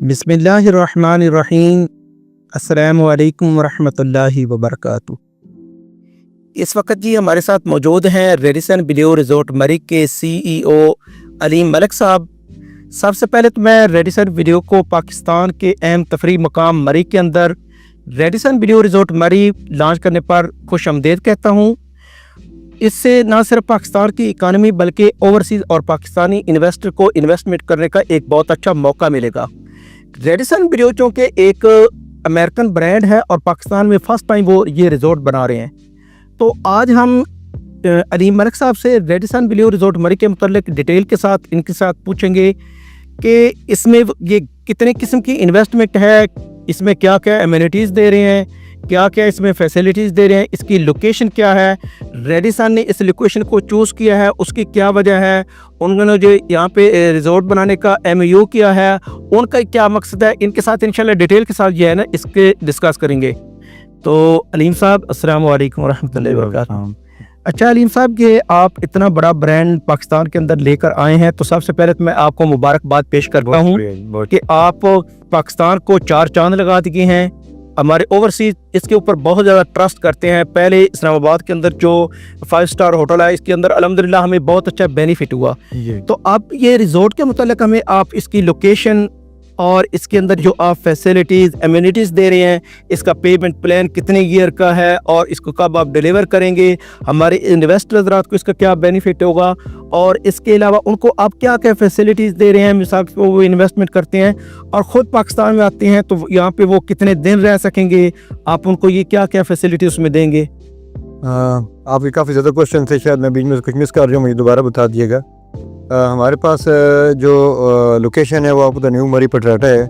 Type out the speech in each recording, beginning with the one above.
बिस्मिल्लाहिर्रहमानिर्रहीम। अस्सलामु अलैकुम वरहमतुल्लाहि वबरकातुहू। इस वक्त जी हमारे साथ मौजूद हैं रेडिसन ब्लू रिजॉर्ट मरी के CEO अलीम मलिक साहब। सबसे पहले तो मैं रेडिसन ब्लू को पाकिस्तान के अहम तफरी मकाम मरी के अंदर रेडिसन ब्लू रिजॉर्ट मरी लॉन्च करने पर खुश आमदीद कहता हूँ। इससे न सिर्फ पाकिस्तान की इकानमी बल्कि ओवरसीज़ और पाकिस्तानी इन्वेस्टर को इन्वेस्टमेंट करने का एक बहुत अच्छा मौका मिलेगा। रेडिसन ब्लू चूँकि एक अमेरिकन ब्रांड है और पाकिस्तान में फ़र्स्ट टाइम वो ये रिजॉर्ट बना रहे हैं, तो आज हम अलीम मलिक साहब से रेडिसन ब्लू रिजॉर्ट मरी के मुताल्लिक डिटेल के साथ इनके साथ पूछेंगे कि इसमें ये कितने किस्म की इन्वेस्टमेंट है, इसमें क्या क्या एमिनिटीज़ दे रहे हैं, क्या क्या इसमें फैसिलिटीज़ दे रहे हैं, इसकी लोकेशन क्या है, रेडिसन ने इस लोकेशन को चूज़ किया है उसकी क्या वजह है, उन्होंने जो यहाँ पे रिजॉर्ट बनाने का MOU किया है उनका क्या मकसद है। इनके साथ इंशाल्लाह डिटेल के साथ जो है ना इसके डिस्कस करेंगे। तो अलीम साहब अस्सलाम वालेकुम वरहमतुल्लाहि वबरकातुहू। अच्छा अलीम साहब, ये आप इतना बड़ा ब्रांड पाकिस्तान के अंदर लेकर आए हैं, तो सबसे पहले तो मैं आपको मुबारकबाद पेश करता हूँ कि आप पाकिस्तान को 4 चांद लगा दिए हैं। हमारे ओवरसीज इसके ऊपर बहुत ज़्यादा ट्रस्ट करते हैं। पहले इस्लामाबाद के अंदर जो 5 स्टार होटल है इसके अंदर अल्हम्दुलिल्लाह हमें बहुत अच्छा बेनिफिट हुआ। तो अब ये रिजॉर्ट के मुताल्लिक हमें आप इसकी लोकेशन और इसके अंदर जो आप फैसिलिटीज़ एमिनिटीज़ दे रहे हैं, इसका पेमेंट प्लान कितने ईयर का है और इसको कब आप डिलीवर करेंगे, हमारे इन्वेस्टर हज़रात को इसका क्या बेनिफिट होगा, और इसके अलावा उनको आप क्या क्या फैसिलिटीज़ दे रहे हैं। मिसाल को वो इन्वेस्टमेंट करते हैं और ख़ुद पाकिस्तान में आते हैं तो यहाँ पे वो कितने दिन रह सकेंगे, आप उनको ये क्या क्या फैसिलिटी उसमें देंगे। आपके काफ़ी ज़्यादा क्वेश्चन थे, शायद मैं बीच में कुछ मिस कर रहा हूँ, मुझे दोबारा बता दिएगा। हमारे पास जो लोकेशन है वो आपको न्यू मरी पटराटा है,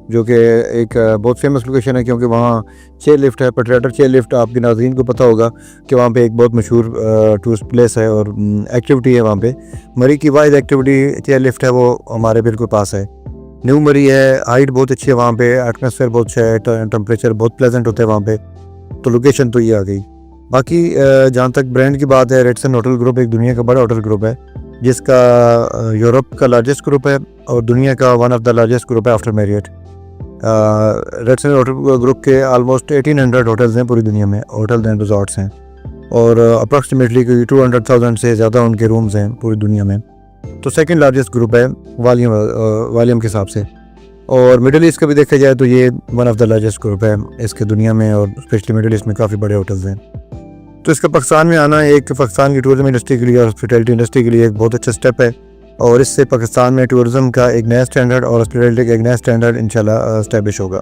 जो कि एक बहुत फेमस लोकेशन है क्योंकि वहाँ चेयर लिफ्ट है। पटराटा चेयर लिफ्ट आपके नाज़रीन को पता होगा कि वहाँ पे एक बहुत मशहूर टूरिस्ट प्लेस है और एक्टिविटी है वहाँ पे। मरी की वाइड एक्टिविटी चेयर लिफ्ट है, वो हमारे बिल्कुल पास है। न्यू मरी है, हाइट बहुत अच्छी है वहाँ पे, एटमॉस्फेयर बहुत अच्छा है, टेम्परेचर बहुत प्लेजेंट होता है वहाँ पे। तो लोकेशन तो ये आ गई। बाकी जहाँ तक ब्रांड की बात है, रेडिसन होटल ग्रुप एक दुनिया का बड़ा होटल ग्रुप है जिसका यूरोप का लार्जेस्ट ग्रुप है और दुनिया का one of the largest group है after Marriott. Radisson hotel group के ऑलमोस्ट 1800 होटल्स हैं पूरी दुनिया में, होटल्स एंड रिजॉर्ट्स हैं, और अप्रॉक्सीमेटली 200,000 से ज़्यादा उनके रूम्स हैं पूरी दुनिया में। तो सेकंड लार्जेस्ट ग्रुप है वॉल्यूम के हिसाब से। और मिडल ईस्ट का भी देखा जाए तो ये one of the largest group है इसके दुनिया में, और स्पेशली मिडल ईस्ट में काफ़ी बड़े होटल्स हैं। तो इसका पाकिस्तान में आना एक पाकिस्तान की टूरिज्म इंडस्ट्री के लिए और हॉस्पिटैलिटी इंडस्ट्री के लिए एक बहुत अच्छा स्टेप है, और इससे पाकिस्तान में टूरिज्म का एक नया स्टैंडर्ड और हॉस्पिटैलिटी का एक नया स्टैंडर्ड इंशाल्लाह एस्टैब्लिश होगा।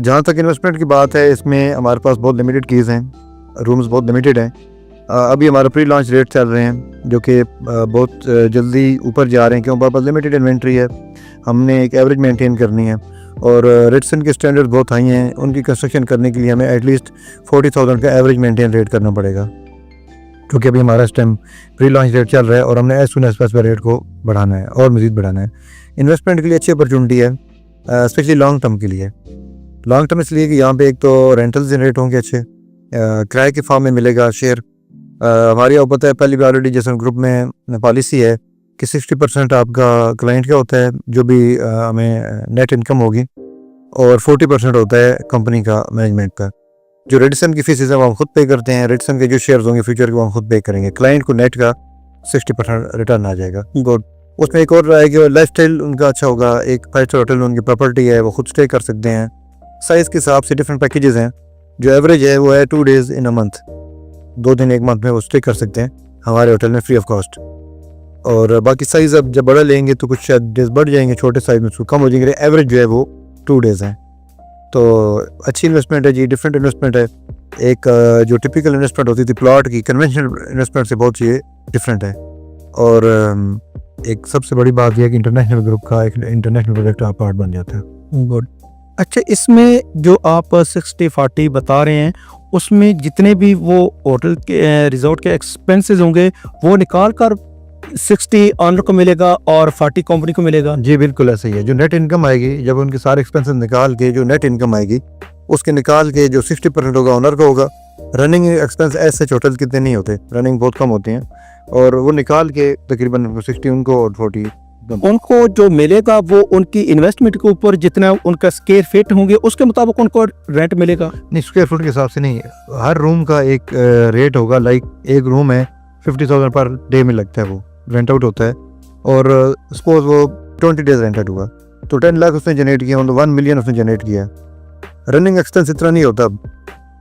जहाँ तक इन्वेस्टमेंट की बात है, इसमें हमारे पास बहुत लिमिटेड कीज़ हैं, रूम्स बहुत लिमिटेड हैं। अभी हमारा प्री लॉन्च रेट चल रहे हैं जो कि बहुत जल्दी ऊपर जा रहे हैं क्योंकि हमारे पास लिमिटेड इन्वेंट्री है, हमने एक एवरेज मेंटेन करनी है, और रेडिसन के स्टैंडर्ड बहुत हाई हैं। उनकी कंस्ट्रक्शन करने के लिए हमें एटलीस्ट 40,000 का एवरेज मेंटेन रेट करना पड़ेगा, क्योंकि अभी हमारा इस टाइम प्री लॉन्च रेट चल रहा है और हमने as soon as possible rate को बढ़ाना है और मज़ीद बढ़ाना है। इन्वेस्टमेंट के लिए अच्छी अपॉर्चुनिटी है, स्पेशली लॉन्ग टर्म के लिए। लॉन्ग टर्म इसलिए कि यहाँ पे एक तो रेंटल जनरेट होंगे अच्छे, किराए के फॉर्म में मिलेगा शेयर। हमारी आपको पता है पहले भी ऑलरेडी जैसे ग्रुप में पॉलिसी है कि 60% आपका क्लाइंट का होता है जो भी हमें नेट इनकम होगी, और 40% होता है कंपनी का मैनेजमेंट का। जो रेडिसन की फीस है वो हम खुद पे करते हैं, रेडिसन के जो शेयर्स होंगे फ्यूचर के वो हम खुद पे करेंगे। क्लाइंट को नेट का 60% रिटर्न आ जाएगा। गुड। उसमें एक और है कि लाइफ स्टाइल उनका अच्छा होगा। एक 5 स्टार होटल उनकी प्रॉपर्टी है, वो खुद स्टे कर सकते हैं। साइज़ के हिसाब से डिफरेंट पैकेजेस हैं। जो एवरेज है वो है 2 days इन अ मंथ, 2 दिन एक मंथ में वो स्टे कर सकते हैं हमारे होटल में फ्री ऑफ कॉस्ट। और बाकी साइज़ अब जब बड़ा लेंगे तो कुछ शायद डेज बढ़ जाएंगे, छोटे साइज़ में कम हो जाएंगे। एवरेज जो है वो 2 days है। तो अच्छी इन्वेस्टमेंट है जी, डिफरेंट इन्वेस्टमेंट है। एक जो टिपिकल इन्वेस्टमेंट होती थी प्लॉट की, कन्वेंशनल इन्वेस्टमेंट से बहुत ये डिफरेंट है। और एक सबसे बड़ी बात यह है कि इंटरनेशनल ग्रुप का एक इंटरनेशनल प्रोजेक्ट आप पार्ट बन जाता है। गुड। अच्छा, इसमें जो आप 60-40 बता रहे हैं उसमें जितने भी वो होटल के रिजॉर्ट के एक्सपेंसेस होंगे वो निकाल कर 60 ऑनर को मिलेगा और 40 कंपनी को मिलेगा। जी बिल्कुल ऐसा ही है। जो नेट इनकम आएगी, जब उनके सारे एक्सपेंसेस निकाल के जो नेट इनकम आएगी उसके निकाल के जो 60% होगा ऑनर का होगा। रनिंग एक्सपेंस ऐसे होटल कितने नहीं होते, रनिंग बहुत कम होते हैं, और वो निकाल के तकरीबन 60 उनको और 40 उनको जो मिलेगा वो उनकी इन्वेस्टमेंट के ऊपर जितना उनका स्क्वायर फीट होंगे उसके मुताबिक उनको रेंट मिलेगा। नहीं, स्क्वायर फुट के हिसाब से नहीं है, हर रूम का एक रेट होगा। लाइक एक रूम है 50,000 पर डे में लगता है, वो रेंट आउट होता है। और सपोज वो 20 डेज रेंट आउट हुआ तो 10 लाख उसने जनरेट किया, मतलब 1 मिलियन उसने जनरेट किया। रनिंग एक्सपेंस इतना नहीं होता,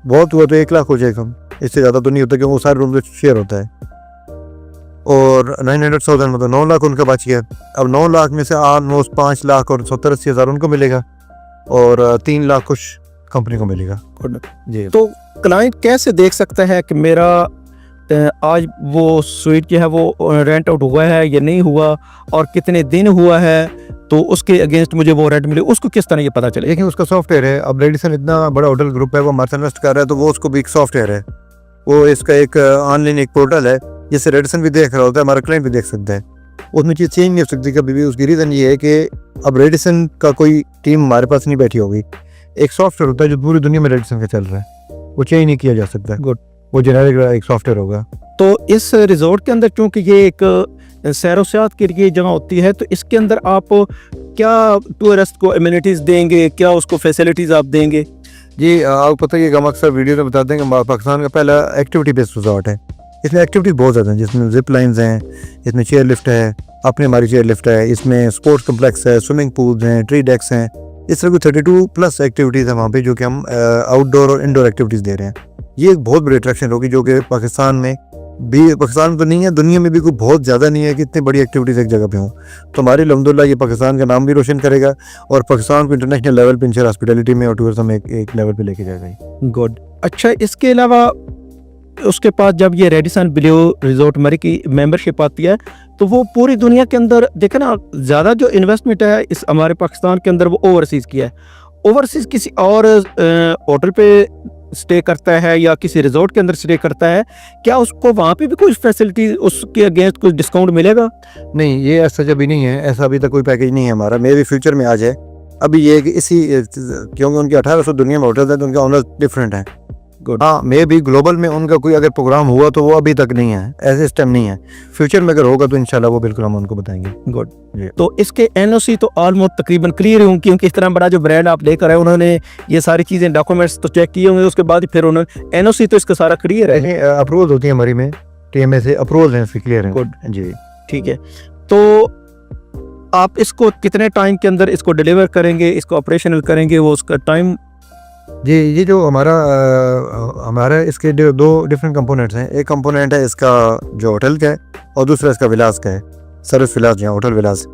बहुत हुआ तो 1 लाख हो जाएगा, इससे ज़्यादा तो नहीं होता क्योंकि वो सारे रूम से शेयर होता है। और 900,000 मतलब 9 लाख उनका बच गया। अब 9 लाख में से ऑलमोस्ट 5 लाख और 70-80 हज़ार उनको मिलेगा और 3 लाख कुछ कंपनी को मिलेगा जी। तो क्लाइंट कैसे देख सकता है कि मेरा आज वो स्वीट जो है वो रेंट आउट हुआ है या नहीं हुआ और कितने दिन हुआ है, तो उसके अगेंस्ट मुझे वो रेंट मिले, उसको किस तरह ये पता चले? लेकिन उसका सॉफ्टवेयर है। अब रेडिसन इतना बड़ा होटल ग्रुप है, वो हमारे इन्वेस्ट कर रहा है तो वो उसको भी एक सॉफ्टवेयर है, वो इसका एक ऑनलाइन एक पोर्टल है जिससे रेडिसन भी देख रहा होता है, हमारा क्लाइंट भी देख सकता है। उसमें चीज़ चेंज नहीं हो सकती कभी भी। उसकी रीज़न ये है कि अब रेडिसन का कोई टीम हमारे पास नहीं बैठी होगी, एक सॉफ्टवेयर होता है जो पूरी दुनिया में रेडिसन का चल रहा है, वो चेंज नहीं किया जा सकता। गुड, वो जेनेरिक एक सॉफ्टवेयर होगा। तो इस रिजॉर्ट के अंदर चूंकि ये एक सैर सयाहत के लिए जगह होती है, तो इसके अंदर आप क्या टूरिस्ट को एमिनिटीज़ देंगे, क्या उसको फैसिलिटीज़ आप देंगे? जी, आपको पता है कि हम अक्सर वीडियो में बताते हैं कि पाकिस्तान का पहला एक्टिविटी बेस्ड रिजॉर्ट है। इसमें एक्टिविटी बहुत ज़्यादा हैं, जिसमें जिप लाइन्स हैं, इसमें चेयर लिफ्ट है, अपनी हमारी चेयर लिफ्ट है, इसमें स्पोर्ट्स कम्प्लेक्स है, स्विमिंग पूल्स हैं, ट्री डेक्स हैं। इस तरह की 32 प्लस एक्टिविटीज़ है वहाँ पे जो कि हम आउटडोर और इंडोर एक्टिविटीज़ दे रहे हैं। ये एक बहुत बड़ी अट्रैक्शन होगी जो कि पाकिस्तान में तो नहीं है, दुनिया में भी कोई बहुत ज़्यादा नहीं है कि इतनी बड़ी एक्टिविटीज़ एक जगह पे हों। तो हमारी अल्हम्दुलिल्लाह ये पाकिस्तान का नाम भी रोशन करेगा और पाकिस्तान को इंटरनेशनल लेवल पे इंशाल्लाह हॉस्पिटैलिटी में और टूरिज्म में एक लेवल पे लेके जाएगा। गुड। अच्छा, इसके अलावा उसके पास जब ये रेडिसन ब्लू रिजॉर्ट मरी की मेंबरशिप आती है तो वो पूरी दुनिया के अंदर देखे ना, ज़्यादा जो इन्वेस्टमेंट है इस हमारे पाकिस्तान के अंदर वो ओवरसीज़ की है। ओवरसीज़ किसी और होटल पे स्टे करता है या किसी रिजॉर्ट के अंदर स्टे करता है, क्या उसको वहाँ पे भी कुछ फैसिलिटी उसके अगेंस्ट कुछ डिस्काउंट मिलेगा? नहीं, ये ऐसा अभी नहीं है, ऐसा अभी तक कोई पैकेज नहीं है हमारा। मे भी फ्यूचर में आ जाए। अभी ये कि इसी क्योंकि उनके 1800 दुनिया में होटल है तो उनके ऑनर्स डिफरेंट है। हाँ, मे भी ग्लोबल में उनका कोई अगर प्रोग्राम हुआ तो वो अभी तक नहीं है, ऐसे सिस्टम नहीं है। फ्यूचर में अगर होगा तो इंशाल्लाह वो बिल्कुल हम उनको बताएंगे। गुड। तो इसके एनओसी तो ऑलमोस्ट तकरीबन क्लियर होंगे क्योंकि इस तरह बड़ा जो ब्रांड आप लेकर आए उन्होंने ये सारी चीज़ें डॉक्यूमेंट्स तो चेक किए होंगे, उसके बाद फिर उन्होंने एनओसी तो इसका सारा क्लियर है। अप्रूवल होती है हमारी में, टीएमए से अप्रूवल है, क्लियर है। गुड जी, ठीक है। तो आप इसको कितने टाइम के अंदर इसको डिलीवर करेंगे, इसको ऑपरेशनल करेंगे, वो उसका टाइम? जी, ये जो हमारा इसके दो डिफरेंट कंपोनेंट्स हैं। एक कंपोनेंट है इसका जो होटल का है और दूसरा इसका विलास का है, सर्विस विलास या होटल विलास।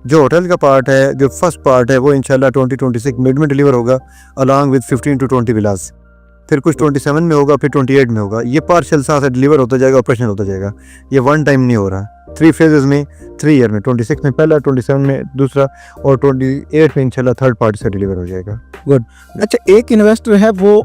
जो होटल का पार्ट है, जो फर्स्ट पार्ट है, वो इंशाल्लाह 2026 मिड में डिलीवर होगा अलॉन्ग विद 15 to 20 विलास। फिर कुछ 27 में होगा, फिर 28 में होगा। ये पार्शल साथ से डिलीवर होता जाएगा, ऑपरेशन होता जाएगा। ये वन टाइम नहीं हो रहा, 3 फेजेस में 3 ईयर में, 26 में पहला, 27 में दूसरा और 28 में इंशाल्लाह थर्ड पार्टी से डिलीवर हो जाएगा। गुड। अच्छा, एक इन्वेस्टर है वो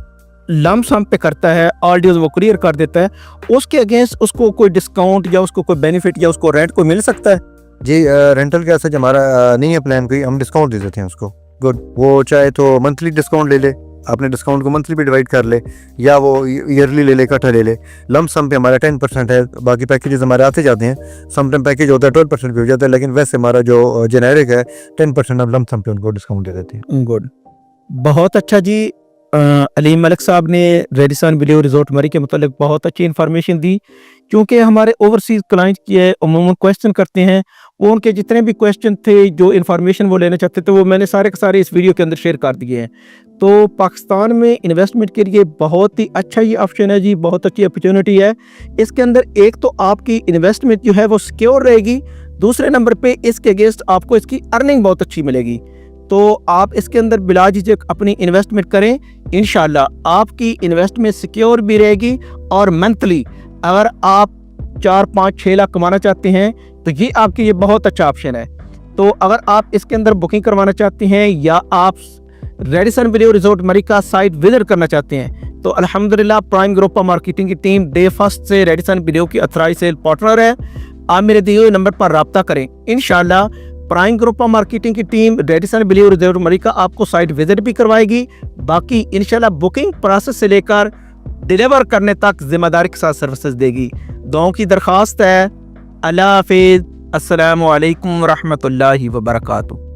लम सम पे करता है, ऑल ड्यूज वो क्लियर कर देता है, उसके अगेंस्ट उसको कोई डिस्काउंट या उसको कोई बेनिफिट या उसको रेंट को मिल सकता है? जी, रेंटल का ऐसा हमारा नहीं है प्लान कोई, हम डिस्काउंट दे देते हैं उसको। गुड। वो चाहे तो मंथली डिस्काउंट ले ले, अपने डिस्काउंट को मंथली पे डिवाइड कर ले, या वो ईयरली ले ले, इकट्ठा ले ले। लम सम पे हमारा 10% है, बाकी पैकेजेस हमारे आते जाते हैं। सम टाइम पैकेज होता है 12% भी हो जाता है, लेकिन वैसे हमारा जो जेनेरिक है 10% हम लम सम पे उनको डिस्काउंट दे देते हैं। गुड, बहुत अच्छा जी। अलीम मलिक साहब ने रेडिसन ब्लू रिजॉर्ट मरी के मतलब बहुत अच्छी इन्फॉर्मेशन दी। क्योंकि हमारे ओवरसीज़ क्लाइंट की उमूमन क्वेश्चन करते हैं, वो उनके जितने भी क्वेश्चन थे, जो इन्फॉर्मेशन वो लेना चाहते थे, वो मैंने सारे के सारे इस वीडियो के अंदर शेयर कर दिए हैं। तो पाकिस्तान में इन्वेस्टमेंट के लिए बहुत ही अच्छा ये ऑप्शन है जी, बहुत अच्छी अपॉर्चुनिटी है। इसके अंदर एक तो आपकी इन्वेस्टमेंट जो है वो सिक्योर रहेगी, दूसरे नंबर पे इसके अगेंस्ट आपको इसकी अर्निंग बहुत अच्छी मिलेगी। तो आप इसके अंदर बिला झिझक अपनी इन्वेस्टमेंट करें, इंशाल्लाह आपकी इन्वेस्टमेंट सिक्योर भी रहेगी। और मंथली अगर आप 4, 5, 6 लाख कमाना चाहते हैं तो ये आपके लिए बहुत अच्छा ऑप्शन है। तो अगर आप इसके अंदर बुकिंग करवाना चाहते हैं या आप रेडिसन ब्लू रिजॉर्ट मरी का साइट विजिट करना चाहते हैं तो अल्हम्दुलिल्लाह प्राइम ग्रुप ऑफ मार्केटिंग की टीम डे फर्स्ट से रेडिसन ब्लू की अथॉराइज्ड सेल पार्टनर है। आप मेरे दिए हुए नंबर पर रब्ता करें, इंशाल्लाह प्राइम ग्रुप ऑफ मार्केटिंग की टीम रेडिसन ब्लू रिजॉर्ट मरी का आपको साइट विजिट भी करवाएगी। बाकी इंशाल्लाह बुकिंग प्रोसेस से लेकर डिलीवर करने तक जिम्मेदारी के साथ सर्विसेज देगी। दुआओं की दरख्वास्त है। अल्लाह हाफिज़। अस्सलामु अलैकुम रहमतुल्लाहि व बरकातुहू।